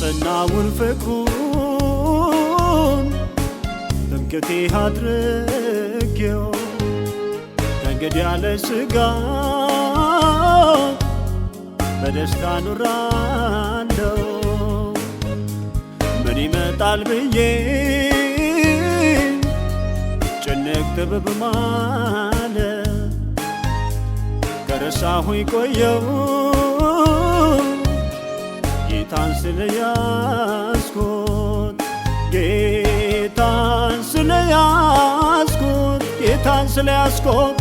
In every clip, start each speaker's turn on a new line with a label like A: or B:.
A: የጸናውን ፍቅሩን ትምክህቴ አድርጌው ከእንግዲህ ያለ ስጋት በደስታ ኖራለሁ። ምን ይመጣል ብዬ ጭንቅ ጥብብ ማለት ከረሳሁኝ ቆየው ጌታን ስለያዝኩት ጌታን ስለያዝኩት ጌታን ስለያዝኩት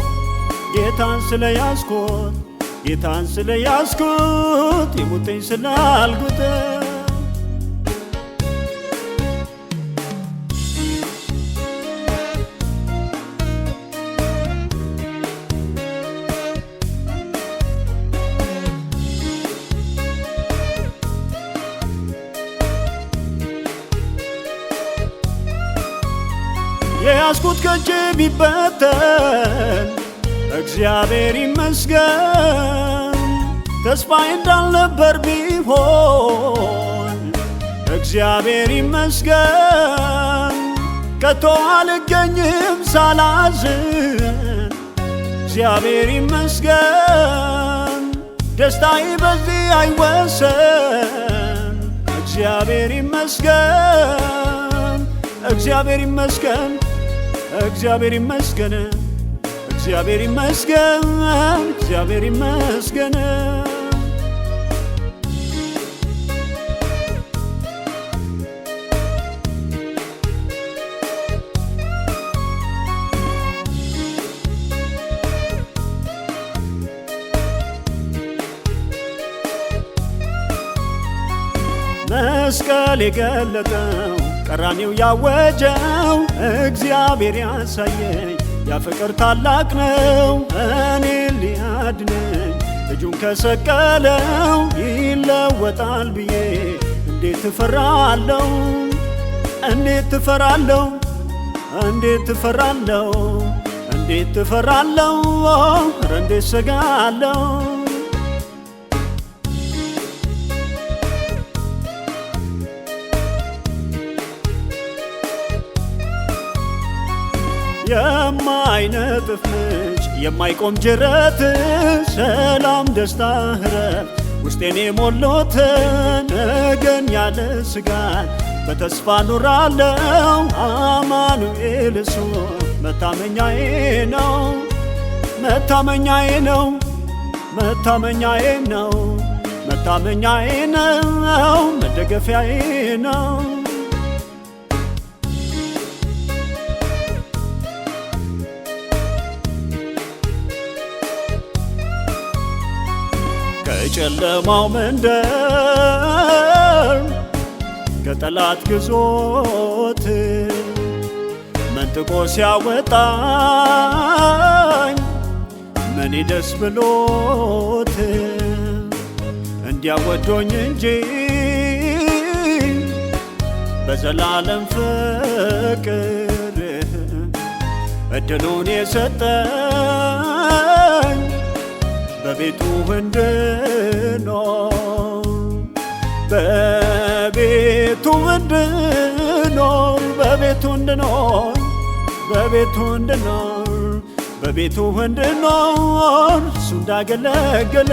A: ጌታን ስለያዝኩት ጌታን ስለያዝኩት ይሙጥኝ ስላልኩት የያዝኩት ከእጄ ቢበተን እግዚአብሔር ይመስገን። ተስፋዬ እንዳልነበር ቢሆን እግዚአብሔር ይመስገን። ከቶ አልገኝም ሳላዝን እግዚአብሔር ይመስገን። ደስታዬ በዚህ አይወሰን እግዚአብሔር ይመስገን። እግዚአብሔር ይመስገን እግዚአብሔር ይመስገን እግዚአብሔር ይመስገን እግዚአብሔር ይመስገን። መስቀል የገለጠው ቀራንዮው ያወጀው እግዚአብሔር ያሳየኝ ያ ፍቅር ታላቅ ነው። እኔን ሊያድነኝ ልጁን ከሰቀለው ይለወጣል ብዬ እንዴት እፈራለሁ እንዴት እፈራለሁ እንዴት እፈራለሁ እንዴት እፈራለሁ ኧረ እንዴት እሰጋለሁ። የማይነጥፍ ምንጭ የማይቆም ጅረት ሰላም ደስታ እረፍት ውስጤን የሞሉት ነገን ያለ ስጋት በተስፋ ኖራለሁ። አማኑኤል እሱ መታመኛዬ ነው መታመኛዬ ነው መታመኛዬ ነው መታመኛዬ ነው መደገፊያዬ ነው። ከጨለማው መንደር ከጠላት ግዞት መንጥቆ ሲያወጣኝ መኔ ደስ ብሎት እንዲያወዶኝ እንጂ በዘላለም ፍቅር እድሉን የሰጠኝ በቤቱ እንድኖር በቤቱ እንድኖር በቤቱ እንድኖር በቤቱ እንድኖር በቤቱ እንድኖር እሱ እንዳገለገለ